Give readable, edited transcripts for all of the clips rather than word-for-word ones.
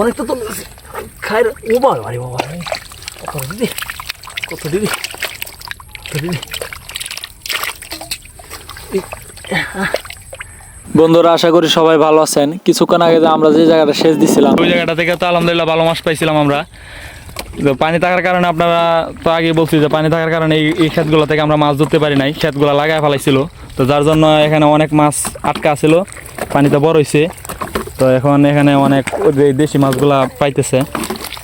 অনেকটা তো খাই ও বাবা আরে বাবা কত দিদি কত দিদি কত দিদি। বন্ধুরা আশা করি সবাই ভালো আছেন। কিছুক্ষণ আগে যে আমরা যে জায়গাটা সেচ দিছিলাম ওই জায়গাটা থেকে তো আলহামদুলিল্লাহ ভালো মাছ পাইছিলাম আমরা। পানি থাকার কারণে আপনারা তো আগে বলছি যে পানি থাকার কারণে এই ক্ষেতগুলো থেকে আমরা মাছ ধরতে পারি নাই, ক্ষেতগুলো লাগায় ফেলাইছিল। তো যার জন্য এখানে অনেক মাছ আটকা ছিল, পানিতে বড় হয়েছে। তো এখন এখানে অনেক দেশি মাছগুলা পাইতেছে,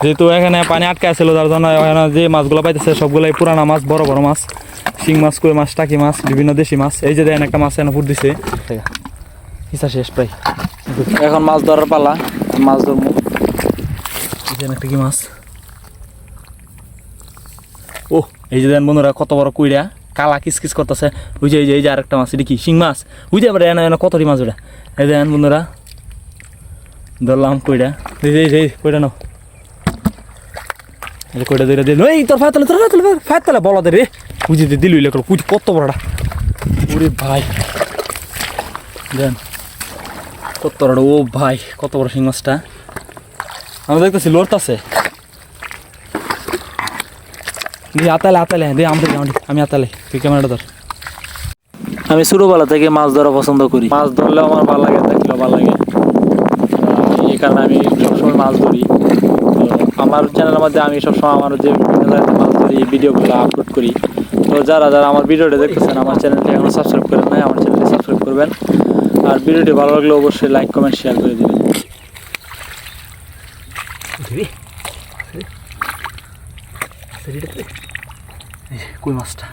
যেহেতু এখানে পানি আটকা ছিল যার জন্য এখানে যে মাছগুলো পাইতেছে সবগুলাই পুরানা মাছ, বড় বড় মাছ, শিং মাছ, কই মাছ, টাকি মাছ, বিভিন্ন দেশি মাছ। এই যে দেখেন একটা মাছ এনে ফুট দিছে, হিসা শেষ প্রায়। এখন মাছ ধরার পালা, মাছ ধরবো। একটা কি মাছ ও এই যে দেন বন্ধুরা কত বড় কুইড়া কালা কিসকিস করতেছে। ওই যে এই যে আরেকটা মাছ, এটা কি শিং মাছ? ওই যে আবার এনে কতটি মাছ ওটা। এই দেন বন্ধুরা ধরলাম কুইড়া, এই যে কুইড়া নাও, কইটা ধরে দিল। এই তোর ফায়ার তালে বলা দে রে, বুঝিতে দিল কুইট কত বড়টা। ওরে ভাই দেন কত বড়, ও ভাই কত বড় শিং মাছটা। আমি দেখতেছি লড়তাছে। আতালে দে আমি আতালে, তুই ক্যামেরাটা ধর। আমি ছোটবেলা থেকে মাছ ধরা পছন্দ করি, মাছ ধরলেও আমার ভালো লাগে, দেখলেও ভালো লাগে। এই কারণে আমি সবসময় মাছ ধরি। তো আমার চ্যানেলের মধ্যে আমি সবসময় আমার যে মাছ ধরি ভিডিওগুলো আপলোড করি। তো যারা যারা আমার ভিডিওটা দেখতেছেন আমার চ্যানেলটি এখনো সাবস্ক্রাইব করেন নাই, আমার চ্যানেলটি সাবস্ক্রাইব করবেন। আর ভিডিওটি ভালো লাগলে অবশ্যই লাইক কমেন্ট শেয়ার করে দিবেন। কই মাছটা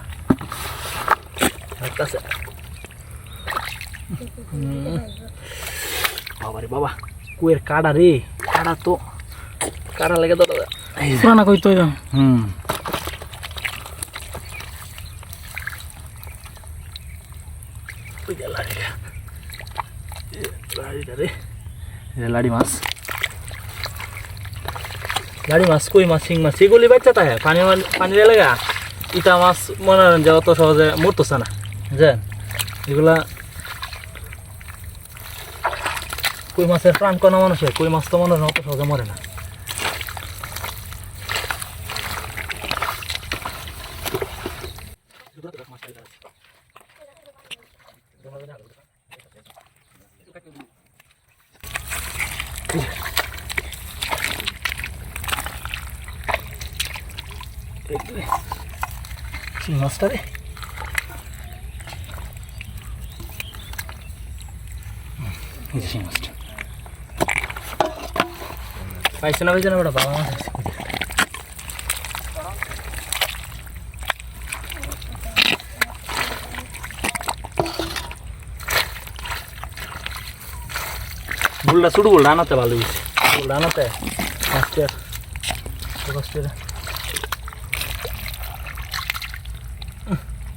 বাবা রে বাবা, কুয়ের কাটা রে, কাটা তো কাটা লেগে তো পুরানা কই তো। লাড়ি মাছ, লাড়ি মাছ, কই মাছ, শিং মাছ এগুলি বাচ্চা তাই পানির এলাকা। ইটা মাছ মনে হয় যে অত সহজে মরতেছে না, বুঝলেন? এগুলা কই মাছের প্রাণ কনা মানুষের, কই মাছ তো মনে হয় অত সহজে মরে না। শিং মাছটা রে, শিং মাছটা পাইছে না ওটা বাবা মাছ আছে। বুলটা ছোট বুলটা আনাতে ভালো হয়েছে, বুলটা আনাতে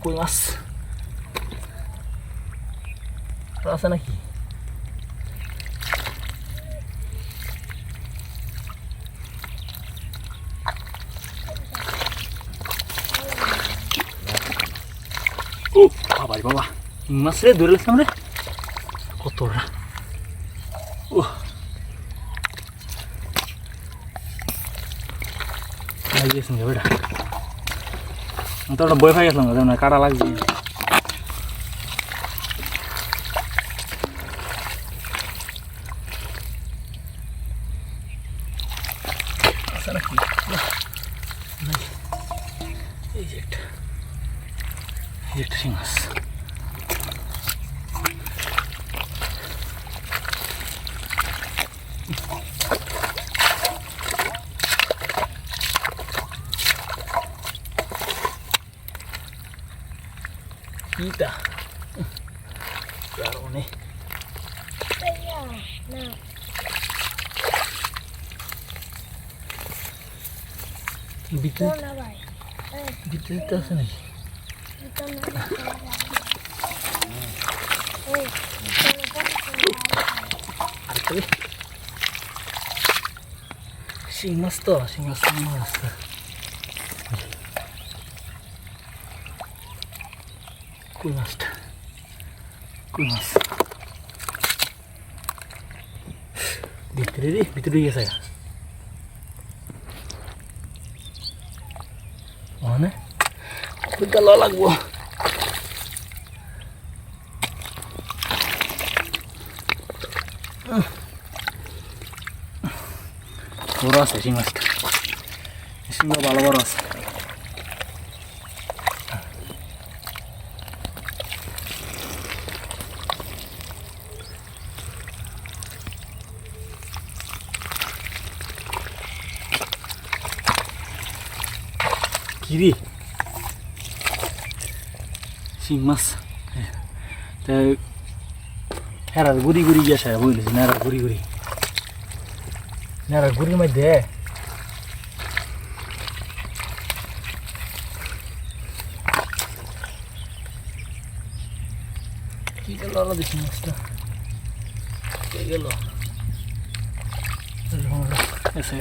কই মাছ আছে নাকি? বাবা বাবা মাছ রে ধরে রাখলাম রে, কত ওরা। ও বেটা তো ওটা বই ফাই গেছিলাম না, কাটা লাগছে। এই যে একটা শিং মাছ, kita claro nih bitte das nicht শিং মাছ তো শিং মাছ কই মাছটা, কই মাছ ভিতরে রে ভিতরে গেছে মানে গেল লাগবো বড় আছে শিং মাছটা শিংটা ভালো বড় আছে কিরি শিং মাছ হেরার গুড়ি গুড়ি গিয়ে সারা বুঝলেছি নেড়ার গুড়ি গুড়ি নেড়ার গুড়ির মধ্যে কি গেল আলাদা শিং মাছটা গেল এসে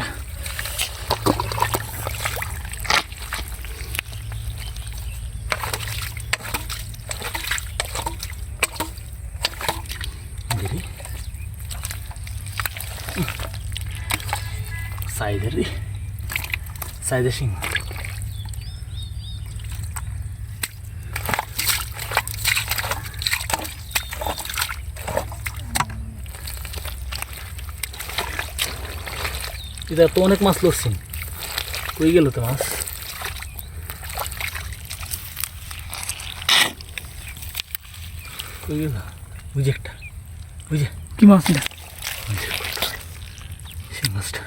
সাইদের শিং এটা তো অনেক মাছ লড়ছেন কই গেল তো মাছ কই গেল বুঝে একটা বুঝে কি মাছ এটা শিং মাছটা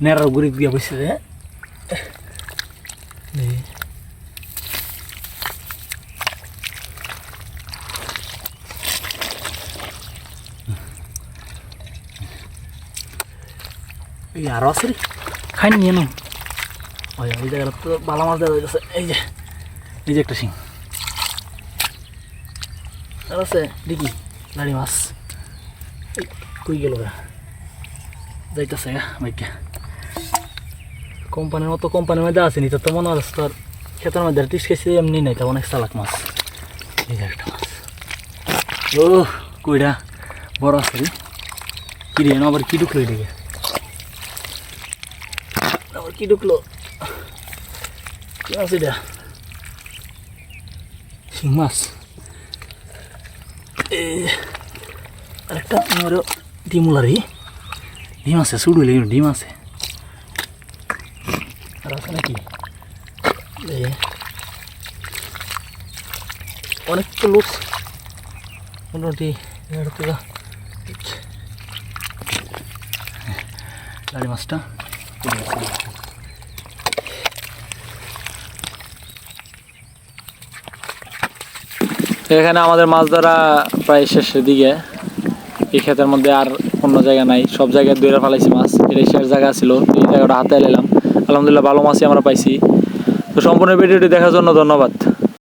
নেড়ার গুড়ি দিয়ে বসে আরো আছে রে খাই নিয়ে নো ওই এই জায়গাটা তো ভালো মাছ দেওয়া যাচ্ছে এই যে একটা শিং আর আছে দেখি লাড়ি মাছ কই গেল যাইতেছে বাইকে কোম্পানির মতো কোম্পানির মধ্যে আসেনি তো মনে হচ্ছে তোর ক্ষেতের মধ্যে টিস খেয়েছে এমনি নাই তো অনেক চালাক মাছ এই যে একটা মাছ ও কইটা বড় আছে রে কি রে আবার কি ঢুকলো এদিকে আবার কি ঢুকলো কি মাছ এটা শিং মাছ আরেকটা আমারও ডিমুলারি ডিম আছে শুরু হইলে ডিম আছে আর আছে নাকি অনেক তো লোক মোটামুটি লাড়ি মাছটা এখানে আমাদের মাছ ধরা প্রায় শেষের দিকে এই ক্ষেতের মধ্যে আর অন্য জায়গা নাই সব জায়গায় দূরে ফেলাইছি মাছ এটাই শেষ জায়গা ছিল এই জায়গাটা হাতে এলাম আলহামদুলিল্লাহ ভালো মাছই আমরা পাইছি তো সম্পূর্ণ ভিডিওটি দেখার জন্য ধন্যবাদ।